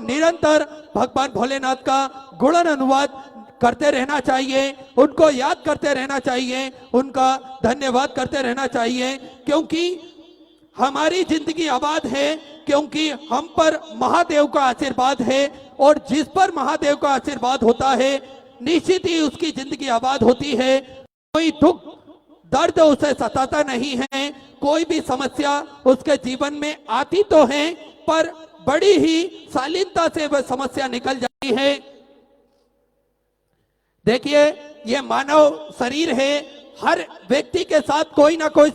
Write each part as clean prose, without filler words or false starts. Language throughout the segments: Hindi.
निरंतर भगवान भोलेनाथ का गुणन अनुवाद करते रहना चाहिए, उनको याद करते रहना चाहिए, उनका धन्यवाद करते रहना चाहिए, क्योंकि हमारी जिंदगी आबाद है, क्योंकि हम पर महादेव का आशीर्वाद है, और जिस पर महादेव का आशीर्वाद होता है निश्चित ही उसकी जिंदगी आबाद होती है। कोई दुख दर्द उसे सताता नहीं है, कोई भी समस्या उसके जीवन में आती तो है पर बड़ी ही शालीनता से वह समस्या निकल जाती है। देखिए, ये मानव शरीर है, हर व्यक्ति के साथ कोई ना कोई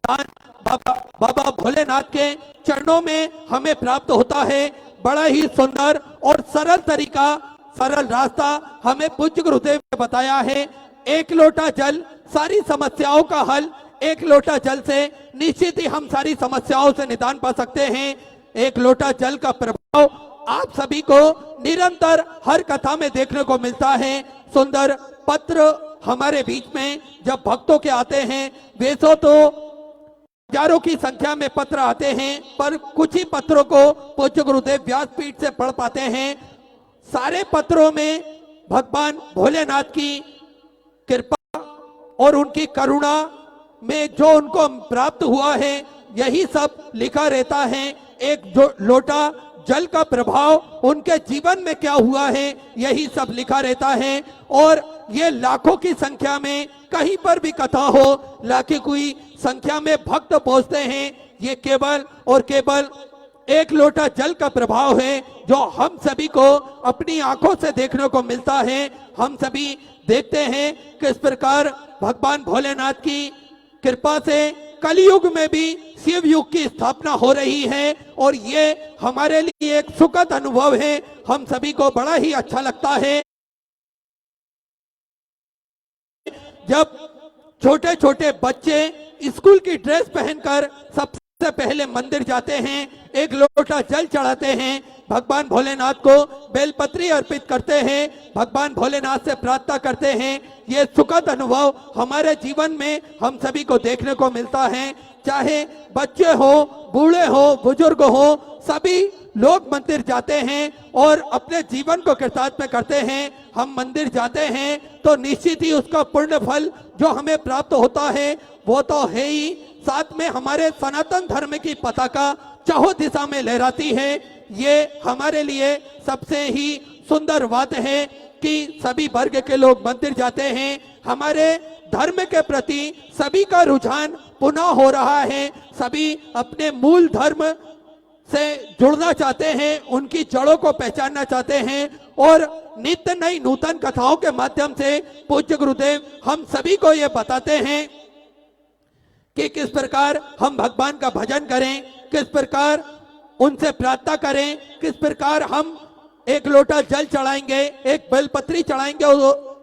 बाबा भोलेनाथ के चरणों में हमें प्राप्त होता है। बड़ा ही सुंदर और सरल तरीका, सरल रास्ता हमें पूज्य गुरुदेव ने बताया है। एक लोटा जल सारी समस्याओं का हल, एक लोटा जल से निश्चित ही हम सारी समस्याओं से निदान पा सकते हैं। एक लोटा जल का प्रभाव आप सभी को निरंतर हर कथा में देखने को मिलता है। सुंदर पत्र हमारे बीच में जब भक्तों के आते हैं, वैसे तो हजारों की संख्या में पत्र आते हैं, पर कुछ ही पत्रों को पूज्य गुरुदेव व्यासपीठ से पढ़ पाते हैं। सारे पत्रों में भगवान भोलेनाथ की कृपा और उनकी करुणा में जो उनको प्राप्त हुआ है यही सब लिखा रहता है। एक जो लोटा जल का प्रभाव उनके जीवन में क्या हुआ है यही सब लिखा रहता है। और ये लाखों की संख्या में कहीं पर भी कथा हो, लाखों की संख्या में भक्त पहुंचते हैं। ये केवल और केवल एक लोटा जल का प्रभाव है जो हम सभी को अपनी आंखों से देखने को मिलता है। हम सभी देखते हैं किस प्रकार भगवान भोलेनाथ की कृपा से कलयुग में भी शिव युग की स्थापना हो रही है, और ये हमारे लिए एक सुखद अनुभव है। हम सभी को बड़ा ही अच्छा लगता है जब छोटे छोटे बच्चे स्कूल की ड्रेस पहनकर सबसे पहले मंदिर जाते हैं, एक लोटा जल चढ़ाते हैं, भगवान भोलेनाथ को बेलपत्री अर्पित करते हैं, भगवान भोलेनाथ से प्रार्थना करते हैं। ये सुखद अनुभव हमारे जीवन में हम सभी को देखने को मिलता है। चाहे बच्चे हो, बूढ़े हो, बुजुर्ग हो, सभी लोग मंदिर जाते हैं और अपने जीवन को कृतार्थ करते हैं। हम मंदिर जाते हैं तो निश्चित ही उसका पुण्य फल जो हमें प्राप्त होता है वो तो है ही, साथ में हमारे सनातन धर्म की पताका चारों दिशा में लहराती है। ये हमारे लिए सबसे ही सुंदर बात है कि सभी वर्ग के लोग मंदिर जाते हैं। हमारे धर्म के प्रति सभी का रुझान पुनः हो रहा है, सभी अपने मूल धर्म से जुड़ना चाहते हैं, उनकी जड़ों को पहचानना चाहते हैं, और नित्य नई नूतन कथाओं के माध्यम से पूज्य गुरुदेव हम सभी को ये बताते हैं कि किस प्रकार हम भगवान का भजन करें, किस प्रकार उनसे प्रार्थना करें, किस प्रकार हम एक लोटा जल चढ़ाएंगे, एक बेलपत्री चढ़ाएंगे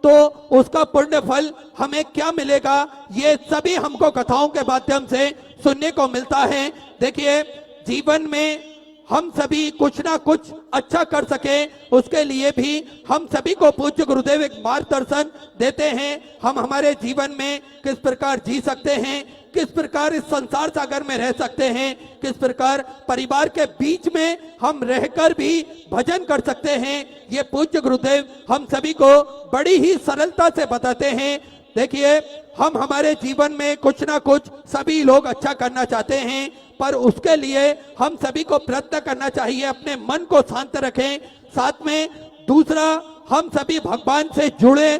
तो उसका पुण्य फल हमें क्या मिलेगा, ये सभी हमको कथाओं के माध्यम से सुनने को मिलता है। देखिए, जीवन में हम सभी कुछ ना कुछ अच्छा कर सके उसके लिए भी हम सभी को पूज्य गुरुदेव एक मार्गदर्शन देते हैं। हम हमारे जीवन में किस प्रकार जी सकते हैं, किस प्रकार इस संसार सागर में रह सकते हैं, किस प्रकार परिवार के बीच में हम रहकर भी भजन कर सकते हैं, ये पूज्य गुरुदेव हम सभी को बड़ी ही सरलता से बताते हैं। देखिए, हम हमारे जीवन में कुछ ना कुछ सभी लोग अच्छा करना चाहते हैं, पर उसके लिए हम सभी को प्रयत्न करना चाहिए, अपने मन को शांत रखें। साथ में दूसरा, हम सभी भगवान से जुड़े,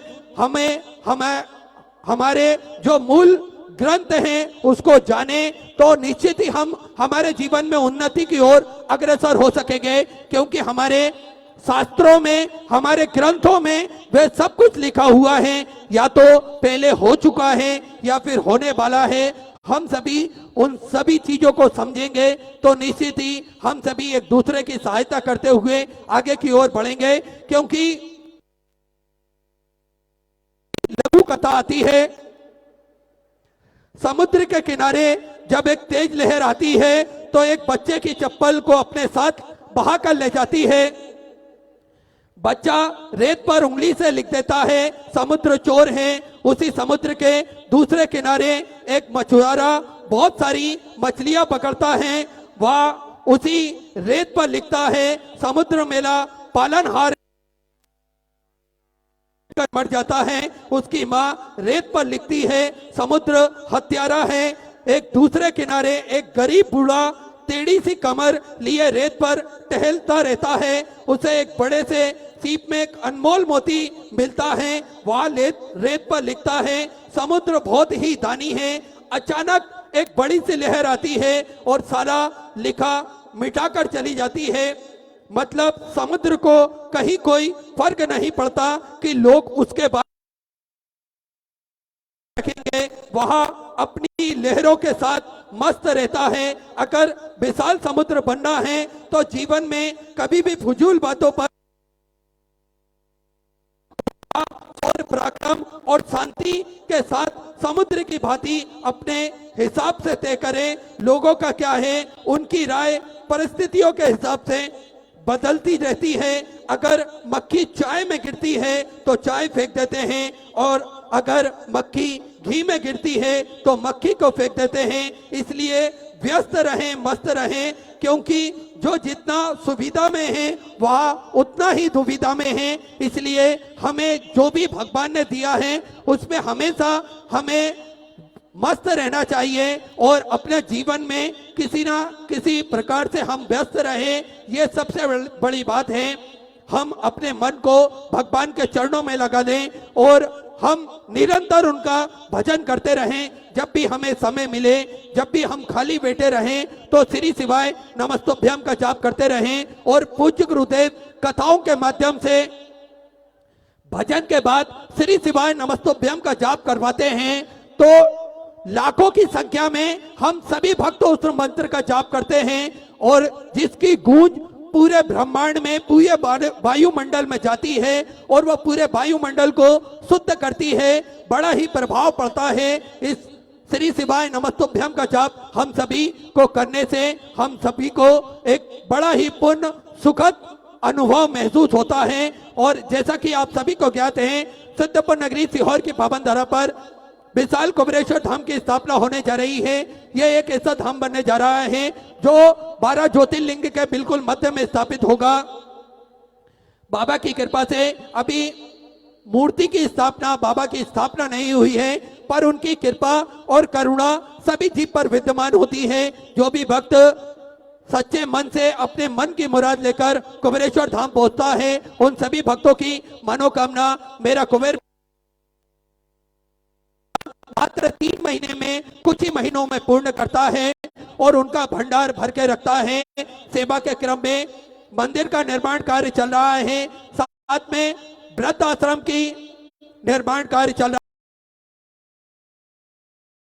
हमारे जो मूल ग्रंथ हैं उसको जाने तो निश्चित ही हम हमारे जीवन में उन्नति की ओर अग्रसर हो सकेंगे, क्योंकि हमारे शास्त्रों में, हमारे ग्रंथों में वे सब कुछ लिखा हुआ है, या तो पहले हो चुका है या फिर होने वाला है। हम सभी उन सभी चीजों को समझेंगे तो निश्चित ही हम सभी एक दूसरे की सहायता करते हुए आगे की ओर बढ़ेंगे। क्योंकि लघु कथा आती है, समुद्र के किनारे जब एक तेज लहर आती है तो एक बच्चे की चप्पल को अपने साथ बहा कर ले जाती है। बच्चा रेत पर उंगली से लिख देता है समुद्र चोर है। उसी समुद्र के दूसरे किनारे एक मछुआरा बहुत सारी मछलियां पकड़ता है। वह उसी रेत पर लिखता है समुद्र मेला पालनहार कर मर जाता है। उसकी माँ रेत पर लिखती है समुद्र हत्यारा है। एक दूसरे किनारे एक गरीब बूढ़ा टेढ़ी सी कमर लिए रेत पर टहलता रहता है। उसे एक बड़े से सीप में एक अनमोल मोती मिलता है। वह रेत पर लिखता है समुद्र बहुत ही दानी है। अचानक एक बड़ी सी लहर आती है और सारा लिखा मिटाकर चली जाती है। मतलब समुद्र को कहीं कोई फर्क नहीं पड़ता कि लोग उसके बाद रखेंगे, वहां अपनी लहरों के साथ मस्त रहता है। अगर विशाल समुद्र बनना है तो जीवन में कभी भी फजूल बातों पर और पराक्रम और शांति के साथ समुद्र की भांति अपने हिसाब से तय करें। लोगों का क्या है, उनकी राय परिस्थितियों के हिसाब से बदलती रहती है। अगर मक्खी चाय में गिरती है तो चाय फेंक देते हैं, और अगर मक्खी घी में गिरती है तो मक्खी को फेंक देते हैं। इसलिए व्यस्त रहें, मस्त रहें, क्योंकि जो जितना सुविधा में है वह उतना ही दुविधा में है। इसलिए हमें जो भी भगवान ने दिया है उसमें हमेशा हमें मस्त रहना चाहिए और अपने जीवन में किसी ना किसी प्रकार से हम व्यस्त रहे। ये सबसे बड़ी बात है। हम अपने मन को भगवान के चरणों में लगा दें और हम निरंतर उनका भजन करते रहें। जब भी हमें समय मिले, जब भी हम खाली बैठे रहें तो श्री शिवाय नमस्तुभ्यम का जाप करते रहें। और पूज्य गुरुदेव कथाओं के माध्यम से भजन के बाद श्री शिवाय नमस्तुभ्यम का जाप करवाते हैं तो लाखों की संख्या में हम सभी भक्त उस मंत्र का जाप करते हैं और जिसकी गूंज पूरे ब्रह्मांड में, पूरे वायुमंडल में जाती है और वह पूरे वायुमंडल को शुद्ध करती है। बड़ा ही प्रभाव पड़ता है इस श्री शिवाय नमस्तुभ्यम का जाप हम सभी को करने से। हम सभी को एक बड़ा ही पूर्ण सुखद अनुभव महसूस होता है। और जैसा कि आप सभी को ज्ञात है, सिद्धपुर नगरी सीहोर की पावन धरा पर विशाल कुबेरेश्वर धाम की स्थापना होने जा रही है। यह एक ऐसा धाम बनने जा रहा है जो 12 ज्योतिर्लिंग के बिल्कुल मध्य में स्थापित होगा। बाबा की कृपा से अभी मूर्ति की स्थापना, बाबा की स्थापना नहीं हुई है, पर उनकी कृपा और करुणा सभी जीव पर विद्यमान होती है। जो भी भक्त सच्चे मन से अपने मन की मुराद लेकर कुबेरेश्वर धाम पहुंचता है, उन सभी भक्तों की मनोकामना मेरा कुबेर मात्र 3 महीने में, कुछ ही महीनों में पूर्ण करता है और उनका भंडार भर के रखता है। सेवा के क्रम में मंदिर का निर्माण कार्य चल रहा है, साथ में वृद्ध आश्रम की निर्माण कार्य चल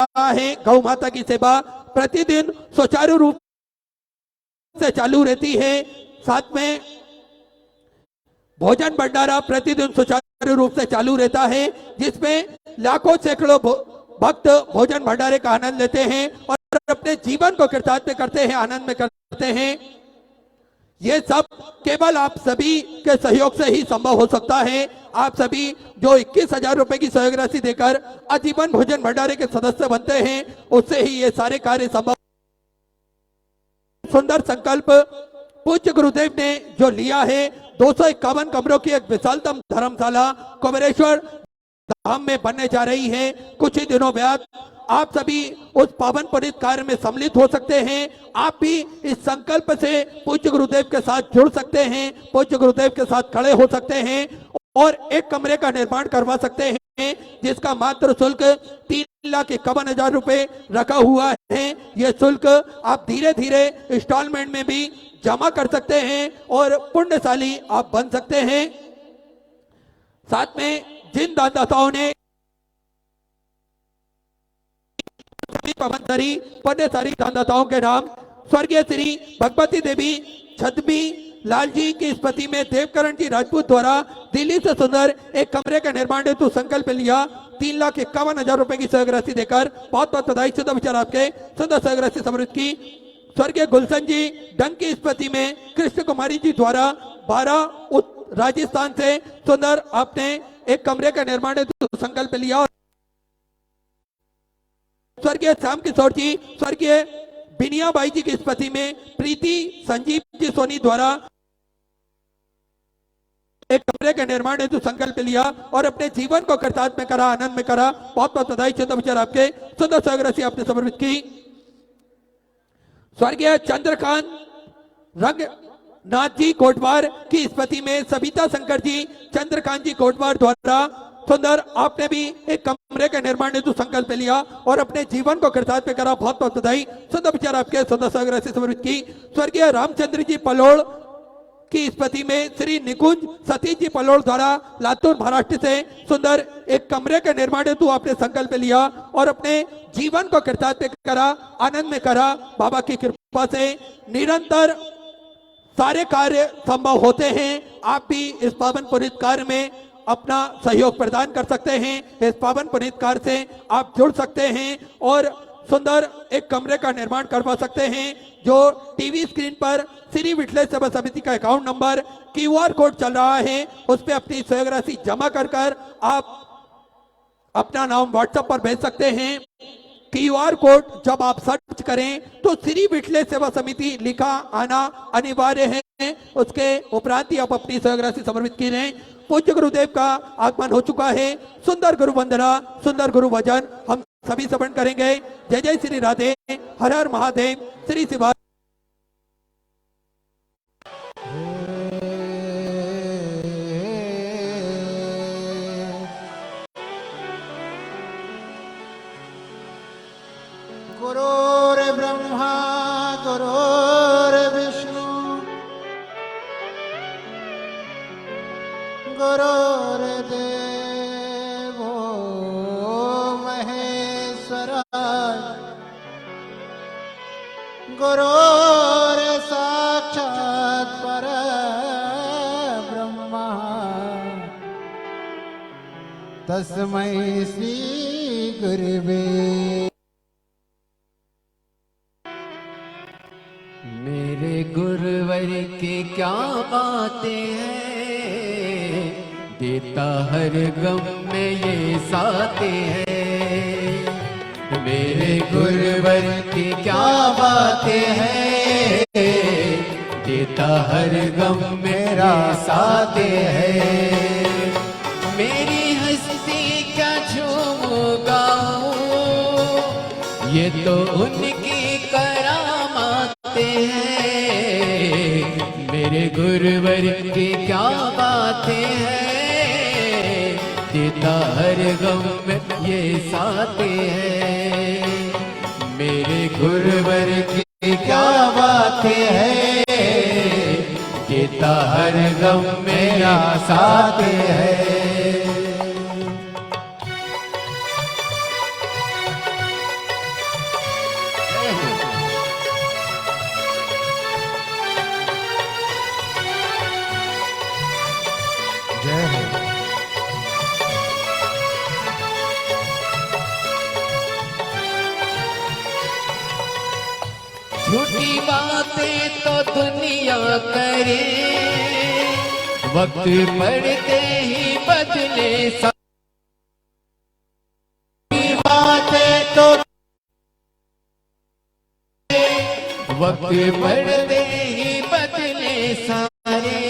रहा है। गौ माता की सेवा प्रतिदिन सुचारू रूप से चालू रहती है। साथ में भोजन भंडारा प्रतिदिन सुचारू रूप से चालू रहता है, जिसमें लाखों सैकड़ों भक्त भोजन भंडारे का आनंद लेते हैं और अपने जीवन को कृतार्थ करते हैं, आनंद में करते हैं। ये सब केवल आप सभी के सहयोग से ही संभव हो सकता है। आप सभी जो 21,000 रुपए की सहयोग राशि देकर आजीवन भोजन भंडारे के सदस्य बनते हैं, उससे ही ये सारे कार्य संभव। सुंदर संकल्प पूज्य गुरुदेव ने जो लिया है, 251 कमरों की एक विशालतम धर्मशाला कुबेरेश्वर धाम में बनने जा रही है। कुछ ही दिनों बाद आप सभी उस पावन पुनीत कार्य में सम्मिलित हो सकते हैं। आप भी इस संकल्प से पूज्य गुरुदेव के साथ जुड़ सकते हैं, पूज्य गुरुदेव के साथ खड़े हो सकते हैं और एक कमरे का निर्माण करवा सकते हैं, जिसका मात्र शुल्क 3,51,000 रुपए रखा हुआ है। यह शुल्क आप धीरे धीरे इंस्टॉलमेंट में भी जमा कर सकते हैं और पुण्यशाली आप बन सकते हैं। साथ में जिन दानदाताओं ने पुण्यशाली दानदाताओं के नाम स्वर्गीय श्री भगवती देवी छदमी लाल जी की स्मृति में देवकरण जी राजपूत द्वारा दिल्ली से सुंदर एक कमरे का निर्माण हेतु संकल्प लिया, 3,51,000 रुपए की सहयोग राशि देकर बहुत बहुत बधाई। शुद्ध विचार आपके सुंदर सहयोग राशि समृद्ध की। स्वर्गीय गुलशन जी डंग की स्मृति में कृष्ण कुमारी जी द्वारा 12 राजस्थान से सुंदर आपने एक कमरे का निर्माण हेतु संकल्प लिया। स्वर्गीय श्याम किशोर जी, स्वर्गीय बिनियाबाई जी की स्मृति में प्रीति संजीव जी सोनी द्वारा एक कमरे के निर्माण हेतु संकल्प लिया और अपने जीवन को कृतार्थ में करा, आनंद में करा। बहुत बहुत बधाई। चंद्र विचार आपके सुंदर स्वराशि आपने समर्पित की। स्वर्गीय चंद्रकांत रंगनाथ जी कोटवार की स्मृति में सविता शंकर जी चंद्रकांत जी कोटवार द्वारा सुंदर आपने भी एक कमरे के निर्माण हेतु संकल्प लिया और अपने जीवन को कृतार्थ में करा। बहुत बहुत बधाई। सुंदर विचार आपके सुंदर स्वराशि समर्पित की। स्वर्गीय रामचंद्र जी पलोड़ की स्मृति में श्री निकुंज सतीश जी पलोड़ द्वारा लातूर महाराष्ट्र से सुंदर एक कमरे के निर्माण हेतु आपने संकल्प लिया और अपने जीवन को कृतार्थ में करा, आनंद में करा। बाबा की कृपा से निरंतर सारे कार्य संभव होते हैं। आप भी इस पावन पुनीत कार्य में अपना सहयोग प्रदान कर सकते हैं। इस पावन पुनीत कार्य से आप जुड़ सकते हैं और सुंदर एक कमरे का निर्माण करवा सकते हैं। जो टीवी स्क्रीन पर श्री विठलेश सेवा समिति का अकाउंट नंबर क्यूआर कोड चल रहा है उस पर अपनी सहयोग राशि जमा कर आप अपना नाम व्हाट्सएप पर भेज सकते हैं। क्यूआर कोड जब आप सर्च करें तो श्री विठलेश सेवा समिति लिखा आना अनिवार्य है। उसके उपरांत ही आप अपनी सहयोग राशि समर्पित करें। पूज्य गुरुदेव का आगमन हो चुका है। सुंदर गुरु वंदना, सुंदर गुरु वचन हम सभी श्रवण करेंगे। जय जय श्री राधे, हर हर महादेव, श्री शिवा। गुरुर्ब्रह्मा गुरुर्विष्णु गुरुर्देवो महेश्वराय गुरुर्साक्षात् परब्रह्मा तस्मै श्री गुरुवे। मेरे गुरुवर की क्या बातें हैं, देता हर गम में ये साथे हैं। मेरे गुरुवर की क्या बातें हैं, देता हर गम मेरा साथे हैं। मेरी हस्ती क्या झूम गाऊं, ये तो उनकी करामाते हैं। मेरे गुरुवर की क्या बातें हैं, देता हर गम में ये साथे हैं। मेरे गुरुवर की क्या बातें हैं, देता हर गम मेरा साथे है। झूठी बातें तो दुनिया करे, वक्त पड़ते ही बदले। बातें तो वक्त पड़ते ही बदले सारे।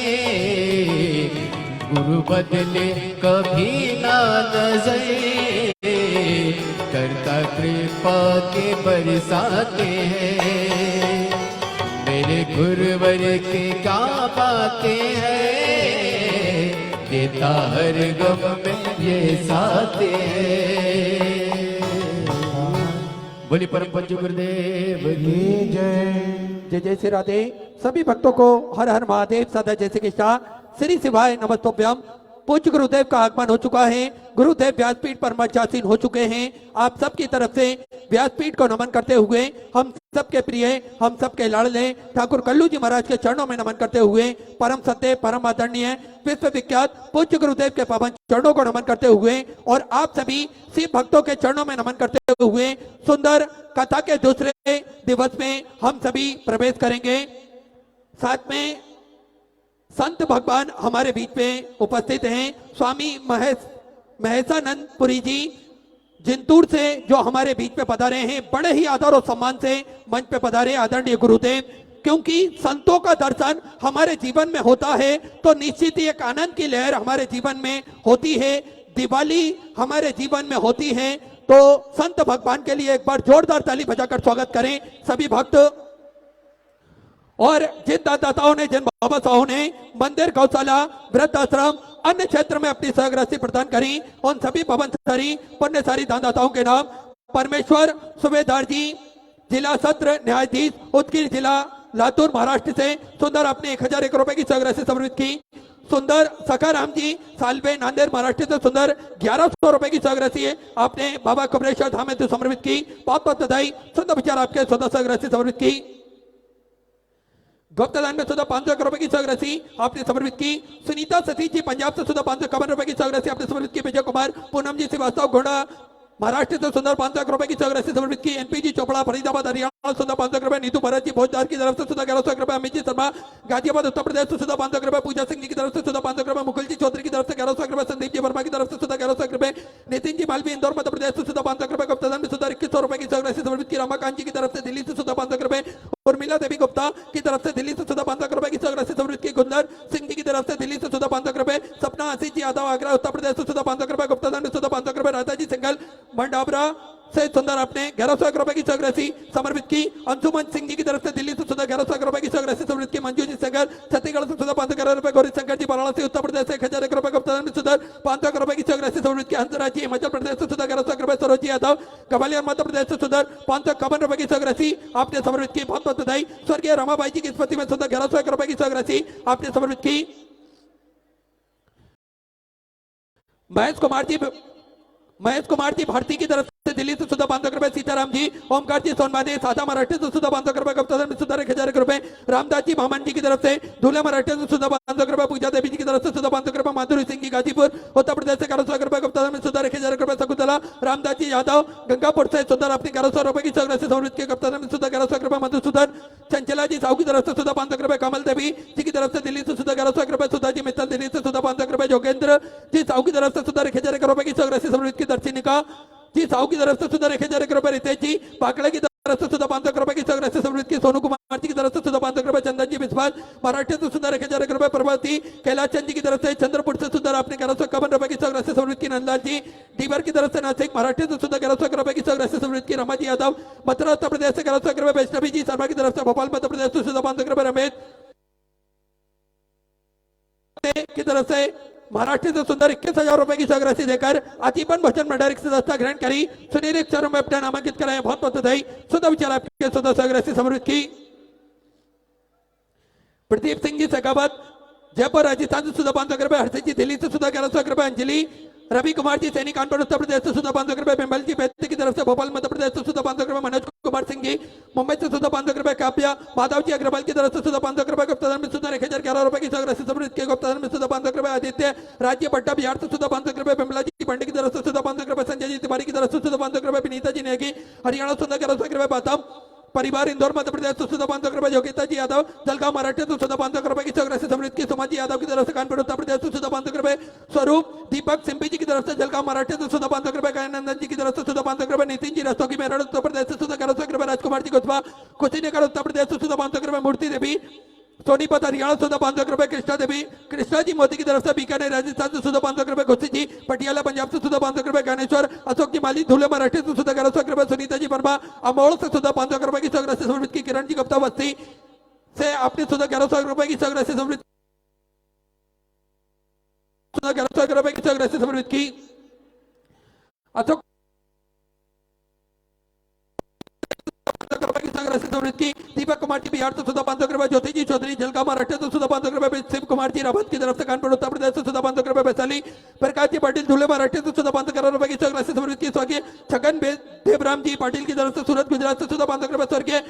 गुरु बदले कभी ना नजर, करता कृपा के बरसाते हैं। मेरे गुरुवर की क्या बातें हैं, देता हर गम में ये साथे हैं। बोली परम पूज्य गुरुदेव की जय। जय जय श्री राधे। सभी भक्तों को हर हर महादेव, सदा जय श्री कृष्णा, श्री शिवाय नमस्तोभ्यम। पूज्य गुरुदेव का आगमन हो चुका है। गुरुदेव व्यासपीठ पर मंचासीन हो चुके हैं। आप सबकी तरफ से व्यासपीठ को नमन करते हुए हम सबके प्रिय, हम सबके लाडले ठाकुर कल्लू जी महाराज के चरणों में नमन करते हुए परम सत्य, परम आदरणीय, विश्व विख्यात पूज्य गुरुदेव के पावन चरणों को नमन करते हुए और आप सभी शिव भक्तों के चरणों में नमन करते हुए सुंदर कथा के दूसरे दिवस में हम सभी प्रवेश करेंगे। साथ में संत भगवान हमारे बीच में उपस्थित हैं। स्वामी महेशानंद पुरी जी जिंतूर से जो हमारे बीच में पधारे हैं, बड़े ही आदर और सम्मान से मंच पे पधारे आदरणीय गुरुदेव। क्योंकि संतों का दर्शन हमारे जीवन में होता है तो निश्चित ही एक आनंद की लहर हमारे जीवन में होती है, दिवाली हमारे जीवन में होती है। तो संत भगवान के लिए एक बार जोरदार ताली बजाकर स्वागत करें सभी भक्त। और जिन दाताओं ने, जिन बाबा साहब ने मंदिर, गौशाला, वृद्धाश्रम, अन्य क्षेत्र में अपनी सहयोग राशि प्रदान करी, उन सभी पवनसारी पुण्यसारी दानदाताओं के नाम परमेश्वर सुबेदार जी, जिला सत्र न्यायाधीश, उत्कीर्ण जिला लातूर महाराष्ट्र से सुंदर आपने 1001 रुपए की सहयोग राशि समर्पित की। सुंदर सखाराम जी सालवे नांदेड़ महाराष्ट्र से सुंदर 1100 रुपए की सहयोग राशि आपने बाबा कमलेश्वर धाम में समर्पित की। बहुत बहुत बधाई। सुंदर विचार आपके सुंदर सहयोग राशि समर्पित की। गुप्तदान में सुधा 500 रुपए की सहयोग राशि आपने समर्पित की। सुनीता सतीश जी पंजाब से सुधा 551 रुपए की सहयोग राशि आपने समर्पित की। विजय कुमार पूनम जी श्रीवास्तव घोड़ा महाराष्ट्र से सुंदर 500 रुपए की सहयोग राशि समर्पित की। एनपीजी चोपड़ा फरीदाबाद हरियाणा सुधा 500 रुपए। नीतू भरत जी भोजदार की तरफ से सुधा 1100 रुपए। अमित जी शर्मा गाजियाबाद उत्तर प्रदेश से सुधा 500 रुपए। पूजा सिंह जी की तरफ से सुधा 500 रुपए। मुकुल जी चौधरी की तरफ से 1100 रुपए। संदीप जी वर्मा की तरफ से सुधा 1100 रुपए। नितिन जी मालवी इंदौर मध्य प्रदेश से सुधा 500 रुपए। गुप्तदान में सुधा 2100 रुपए की सहयोग राशि समर्पित की। रमाकांत जी की तरफ से दिल्ली से सुधा 500 रुपए। उर्मिला देवी गुप्ता की तरफ से दिल्ली से सुधा 500 रुपए की सहयोग राशि समर्पित की। गुंदर सिंह जी की तरफ से दिल्ली से सुधा 500 रुपए। सपना आशीष जी यादव आगरा उत्तर प्रदेश से सुधा 500 रुपए। गुप्तदान में सुधा 500 रुपए। राधा जी सिंगल मंडाबरा से सुंदर आपने 1100 रुपए की सहयोग राशि समर्पित की। अंशुमन सिंह जी की तरफ से दिल्ली से सुधा 1100 रुपए की सहयोग राशि समर्पित की। मंजू जी सागर छत्तीसगढ़ से सुधा 511 रुपए। गौरी शंकर जी वाराणसी उत्तर प्रदेश से 1001 रुपए। गुप्तदान में सुधा 500 रुपए की सहयोग राशि समर्पित की। हंसराज जी हिमाचल प्रदेश से सुधा 1100 रुपए। सरोज यादव ग्वालियर मध्य प्रदेश से सुधा 551 रुपए की सहयोग राशि आपने समर्पित की। बहुत बहुत बधाई। स्वर्गीय रमाबाई जी की स्मृति में सुधा 1101 रुपए की सहयोग राशि आपने समर्पित की। महेश कुमार जी भारती की तरफ से दिल्ली से सुधा 500 रुपए। सीताराम जी ओमकार जी सोनवानी सादा महाराष्ट्र से सुधा 500 रुपए। गुप्तदान में सुधा 1001 रुपए। रामदास जी मामन जी की तरफ से धूले महाराष्ट्र से सुधा 500 रुपए। पूजा देवी जी की तरफ से सुधा 500 रुपए। माधुरी सिंह जी गाजीपुर उत्तर प्रदेश से 1100 रुपए। गुप्तदान में सुधा 1001 रुपए। शकुंतला रामदास जी यादव गंगापुर से सुंदर अपनी 1100 रुपए की सहयोग राशि समर्पित की। गुप्तदान में सुधा 1100 रुपए। मधुसूदन चंचला जी साहू की तरफ से सुधा 500 रुपए। कमल देवी जी की तरफ से दिल्ली से सुधा 1100 रुपए। सुधा जी मित्तल दिल्ली से सुधा 500 रुपए। जोगेंद्र जी साहू की तरफ से सुधा 1001 रुपए की सहयोग राशि समर्पित की। दर्शनिका जी साहू की तरफ से सुधा 1001 रुपए। रितेश जी पाकड़े की तरफ से सुधा 500 रुपए की सहयोग राशि समर्पित की। सोनू कुमार जी की तरफ से सुधा 500 रुपए। चंदन जी विश्वास महाराष्ट्र से सुधा 1001 रुपए। प्रभाती कैलाश चंद जी की तरफ से चंद्रपुर से सुधा आपने 1151 रुपए की सहयोग राशि समर्पित की। नंदलाल जी डीबर की तरफ से नासिक महाराष्ट्र से सुधा 1101 रुपए की सहयोग राशि समर्पित की। रमा जी यादव मथुरा उत्तर प्रदेश से 1101 रुपए। वैष्णवी जी शर्मा की तरफ से भोपाल मध्य प्रदेश से सुधा 500 रुपए। रमेश की तरफ से महाराष्ट्र से सुंदर 21,000 रुपए की सहयोग राशि देकर आजीवन भोजन भंडार की सदस्यता ग्रहण करी। सुनील अक्षरों में अपना नामांकित कराया। बहुत बहुत बधाई। सुधा विचार आपके सुधा सहयोग राशि समर्पित की। प्रदीप सिंह जी शेखावत जयपुर राजस्थान से सुधा 500 रुपए। हर्षित जी दिल्ली से सुधा 1100 रुपए। अंजलि रवि कुमार जी सैनी कानपुर उत्तर प्रदेश से सुधा 500 रुपए। बिमल जी बैती की तरफ से भोपाल मध्य प्रदेश से सुधा 500 रुपए। मनोज कुमार सिंह जी मुंबई से सुधा 500 रुपए। काव्या माधव जी अग्रवाल की तरफ से सुधा 500 रुपए। गुप्तदान में सुधा 1011 रुपए की सहयोग राशि समर्पित की। गुप्तदान में सुधा 500 रुपए। आदित्य राज्य पट्टा बिहार से सुधा 500 रुपए। बिमला जी पांडे की तरफ से सुधा 500 रुपए। संजय जी तिवारी की तरफ से सुधा 500 रुपए। विनीता जी नेगी हरियाणा सुधा 1100 रुपए। बातम परिवार इंदौर मध्य प्रदेश से सुधा 500 रुपए। योगिता जी यादव जलगांव महाराष्ट्र से सुधा 500 रुपए की सहयोग राशि समर्पित की। सुमा जी यादव की तरफ से कानपुर उत्तर प्रदेश से सुधा 500 रुपए। स्वरूप दीपक सिंपी जी की तरफ से जलगांव महाराष्ट्र से सुधा 500 रुपए। नंदन जी की तरफ से सुधा 500 रुपए। नितिन जी रस्तोगी मेरठ उत्तर प्रदेश से सुधा 1100 रुपए। राजकुमार जी कुशवा कुशीनगर उत्तर प्रदेश से सुधा 500 रुपए। मूर्ति देवी सोनीपत हरियाणा सुधा 500 रुपए। कृष्णा जी मोदी की तरफ से बीकानेर राजस्थान से सुधा 500 रुपए। खुशी जी पटियाला पंजाब से सुधा 500 रुपए। ज्ञानेश्वर अशोक जी माली धुले महाराष्ट्र से सुधा 1100 रुपए। सुनीता जी वर्मा अमोड़ से सुधा 500 रुपए की सहयोग राशि समर्पित की। किरण जी गुप्ता बस्ती से आपने सुधा 1100 रुपए की सहयोग राशि समर्पित सुधा 1100 रुपए की सहयोग राशि समर्पित की। अशोक की। दीपक कुमार जी बिहार से सुधा 500 रुपए। ज्योति जी चौधरी जलगांव महाराष्ट्र से सुधा 500 रुपए। शिव कुमार जी रावत की तरफ से कानपुर उत्तर प्रदेश से सुधा 500 रुपए। वैशाली प्रकाश जी पाटिल धुले महाराष्ट्र से सुधा 500 रुपए की सहयोग राशि समर्पित की। स्वर्गीय छगन देवराम जी पाटिल की तरफ से सूरत गुजरात से सुधा 500 रुपए। स्वर्गीय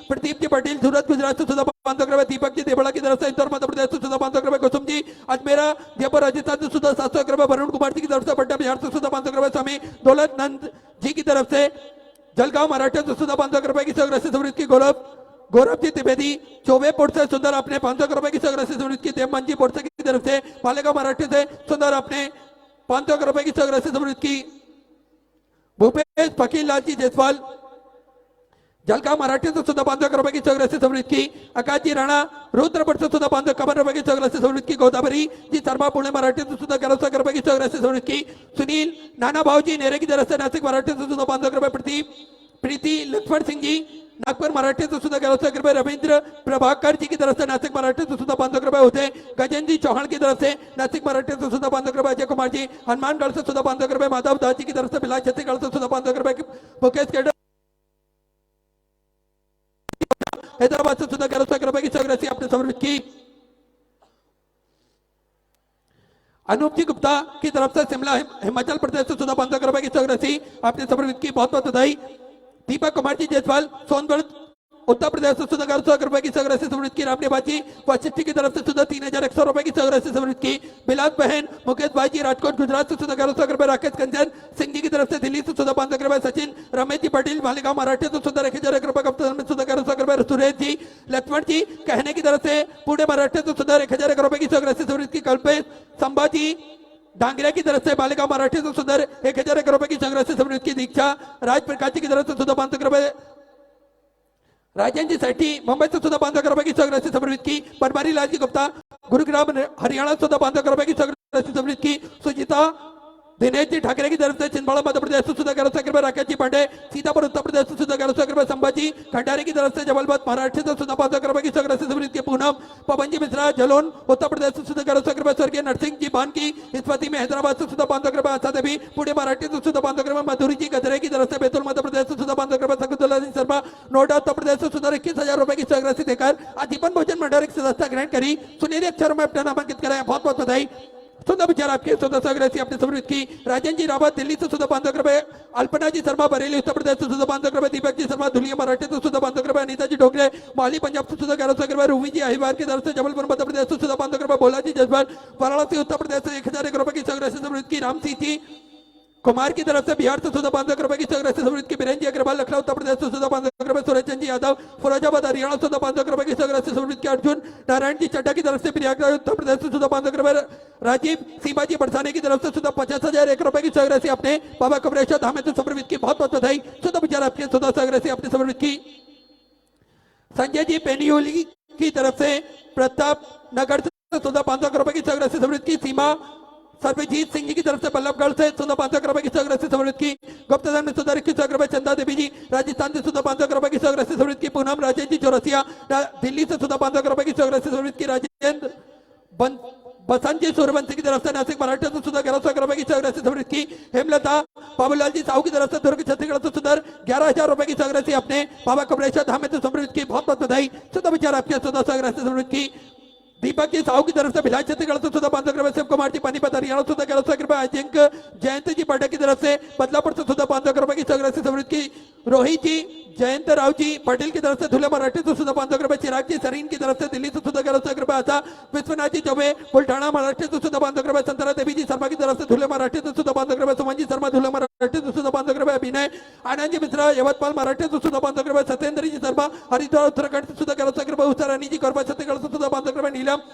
प्रदीप जी पाटिल सूरत गुजरात से सुधा 500 रुपए। दीपक जी देवड़ा की तरफ से इंदौर मध्य प्रदेश से सुधा 500 रुपए। कुसुम जी अजमेरा जयपुर राजस्थान से सुधा 700 रुपए। वरुण कुमार जी की तरफ से पटना बिहार से सुधा 500 रुपए। स्वामी दौलत नंद जी की तरफ से जलगांव महाराष्ट्र से सुधा 500 रुपए की सहयोग राशि समर्पित की। गौरव जी त्रिवेदी चौबेपुर से सुंदर अपने 500 रुपए की सहयोग राशि समर्पित की। देवमन जी पोर्से की तरफ से मालेगांव महाराष्ट्र से सुंदर अपने 500 रुपए की सहयोग राशि समर्पित की। भूपेश फकीर लाल जी जयसवाल जलगाव मराठीचं सुद्धा 500 रुपये की चौरासी समृद्धी आकाशजी राणा रुद्रपटचं सुद्धा 500 रुपये की चौरासी समृद्धी गोदावरी जी शर्मा पुणे मराठीचं सुद्धा 1100 रुपये की चौरासी समृद्धी सुनील नाना भाऊजी नेरे की तरफ से नासिक मराठीचं सुद्धा 500 रुपये प्रीति लक्ष्मण सिंह जी नागपुर मराठीचं सुद्धा 1100 रुपये रविंद्र प्रभाकर जी की तरफ से नासिक मराठीचं सुद्धा 500 रुपये होते गजेंद्र जी चौहान की तरफ से नासिक मराठीचं सुद्धा 500 रुपये अजय कुमार जी हनुमानगढ़ से सुद्धा 500 रुपये माधव दास जी की तरफ से बिलाल छत्तीसगढ़ से सुद्धा 500 रुपये मुकेश केडर हैदराबाद से सुद्धा 1100 रुपये की चौरासी आपने समर्पित की अनूप जी गुप्ता की तरफ से शिमला हिमाचल प्रदेश से सुद्धा 500 रुपये की चौरासी आपने समर्पित की बहुत बहुत बधाई दीपक कुमार जी जयसवाल सोनभद्र उत्तर प्रदेश से सुधा 1100 रुपए की चौरासी समृद्ध की रामने बाजी वशिष्ठी की तरफ से सुधा 3100 रुपए की चौरासी समृद्ध की बिलास बहन मुकेश भाई जी राजकोट गुजरात से सुधा 1100 रुपए राकेश कंचन सिंह जी की तरफ से दिल्ली से सुधा 500 रुपए सचिन रमेश जी पाटिल मालेगांव मराठी से सुधा 1000 रुपए कप्तान में सुधा 1100 रुपए सुरेश जी लक्ष्मण जी कहने की तरफ से पुणे मराठी से सुधा 1000 रुपए की चौरासी समृद्ध की कल्पेश संभाजी डांगरिया की तरफ से बालिका मराठी से सुधर 1000 रुपए की चौरासी समृद्ध की दीक्षा राज प्रकाश जी की तरफ से सुधा 500 रुपए राजेंद्र जी सेठी मुंबई से सुधा 500 रुपए की चौरासी समृद्ध की बनवारी लाल जी गुप्ता गुरुग्राम हरियाणा सुधा 500 रुपए की चौरासी समृद्ध की सुजीता दिनेश जी ठाकरे की तरफ से छिंदवाड़ा मध्य प्रदेश से सुधा 1100 रुपए राकेश जी पांडे सीतापुर उत्तर प्रदेश से सुधा 1100 रुपए संभाजी खंडारी की तरफ से जबलपुर महाराष्ट्र से सुधा 500 रुपए की चौरासी समृद्ध की पूनम पवन जी मिश्रा जलोन उत्तर प्रदेश से सुधा 1100 रुपए स्वर्गीय नरसिंह जी बान की स्मृति में हैदराबाद से सुधा 500 रुपए आशा देवी पुणे मराठी से सुधा 500 रुपए मधुरी जी गजरे की तरफ से बैतूल मध्य प्रदेश से सुधा 500 रुपए सकुंतला सिंह शर्मा नोएडा उत्तर प्रदेश से सुधा 21,000 रुपए की चौरासी देकर आजीवन भोजन भंडार की सदस्यता ग्रहण करी सुनहरे अक्षरों में अपना नामांकित कराया बहुत बहुत बधाई सुंदर विचार आपके सदस्य अपने समृद्ध की राजेंद्र जी रावत दिल्ली से सुधा 500 रुपए अल्पना जी शर्मा बरेली उत्तर प्रदेश से सुधा 500 रुपए दीपक जी शर्मा धुलिया मराठी से सुधा 500 रुपए अनीता जी डोगरे माली पंजाब से सुधा 1100 रुपए रूमी जी अहिवार की तरफ से जबलपुर मध्य प्रदेश से सुधा 500 रुपए भोला जी जसवाल वाराणसी उत्तर प्रदेश से 1000 रुपए की चौरासी समृद्ध की राम सिंह जी कुमार की तरफ से बिहार से सुधा 500 रुपए की चौरासी समृद्ध की बीरेन जी अग्रवाल लखनऊ उत्तर प्रदेश से सुधा 500 रुपए सुरेचंद जी यादव फिरोजाबाद हरियाणा सुधा 500 रुपए की चौरासी समृद्ध की अर्जुन नारायण जी चड्डा की तरफ से प्रयागराज उत्तर प्रदेश से सुधा 500 रुपए राजीव सीमा जी बरसाने की तरफ से सुधा 50,001 रुपए की चौरासी अपने बाबा कमरेश्वर धाम में समृद्ध की बहुत बहुत बधाई सुधा विचार आपके सुधा चौरासी अपने समृद्ध की संजय जी पेनियोली की तरफ से प्रताप नगर से सुधा 500 रुपए की चौरासी समृद्ध की सीमा सर्वजीत सिंह जी की तरफ से बल्लभगढ़ से सुधा 500 रुपए की चौरासी समृद्ध की गुप्तधन में सुधा 21 रुपए चंदा देवी जी राजस्थान से सुधा 500 रुपए की चौरासी समृद्ध की पूनम राजेश जी चौरसिया दिल्ली से सुधा 500 रुपए की चौरासी समृद्ध की राजेंद्र बसंत जी सूर्यवंशी की तरफ से नासिक मराठी से सुधा 1100 रुपए की चौरासी समृद्ध की हेमलता बाबूलाल जी साहू की तरफ से दुर्ग छत्तीसगढ़ से सुधर 11,000 रुपए की चौरासी अपने बाबा कमरेश्वर धाम में समृद्ध की बहुत बहुत बधाई सुधा विचार आपके सुधा चौरासी समृद्ध की दीपक जी साहू की तरफ से भिलाई छत्तीसगढ़ से सुधा 500 रुपए शिव कुमार जी पानीपत हरियाणा सुधा 1100 रुपए अजिंक जयंत जी पाठक की तरफ से बदलापुर से सुधा 500 रुपए की चौरासी समृद्ध की रोहित जी जयंत राव जी पटेल की तरफ से धुले मराठी से सुधा 500 रुपए चिराग जी सरीन की तरफ से दिल्ली से सुधा 1100 रुपए आशा विश्वनाथ जी चौबे बुल्ढाना मराठी से सुधा 500 रुपए संतरा देवी जी शर्मा की तरफ से धुले मराठी से सुधा 500 रुपए सुमन जी शर्मा धुले मराठी से सुधा 500 रुपए अभिनय आनंद जी मिश्रा यवतमाल मराठी से सुधा 500 रुपए सत्येंद्र जी शर्मा हरिद्वार उत्तराखंड से सुधा 1100 रुपए उषा रानी जी कोरबा छत्तीसगढ़ से सुधा 500 रुपए नीलम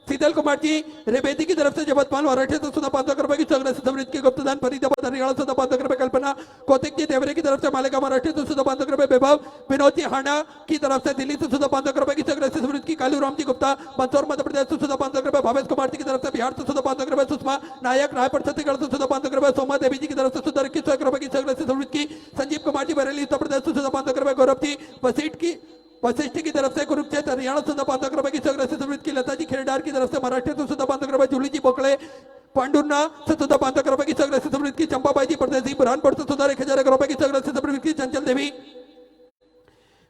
शीतल कुमार जी रेबेदी की तरफ से जबतमाल मराठी से सुधा 500 रुपए की चौरासी समृद्ध की गुप्तदान फरीदाबाद हरियाणा सुधा 500 रुपए कल्पना कौतिक जी देवरे की तरफ से मालेगांव मराठी से सुधा 500 रुपए वैभव विनोद जी हाना की तरफ से दिल्ली से सुधा 500 रुपए की चौरासी समृद्ध की कालू राम जी गुप्ता मंदसौर मध्य प्रदेश से सुधा 500 रुपए भावेश कुमार जी की तरफ से बिहार से सुधा 500 रुपए सुषमा नायक रायपुर छत्तीसगढ़ से सुधा 500 रुपए सोमा देवी जी की तरफ से सुधा 21 रुपए की चौरासी समृद्ध की संजीव कुमार जी बरेली उत्तर प्रदेश से सुधा 500 रुपए गौरव जी वशिष्ठ की तरफ से कुरुक्षेत्र हरियाणा सुधा 500 रुपए की चौरासी समृद्ध की लता जी खेड़ार की तरफ से मराठी से सुधा 500 रुपए जूली जी बोकड़े पांडुरना से सुधा 500 रुपए की चौरासी समृद्ध की चंपाबाई जी परदेसी बुरहानपुर से सुधा 1000 रुपए की चौरासी समृद्ध की चंचल देवी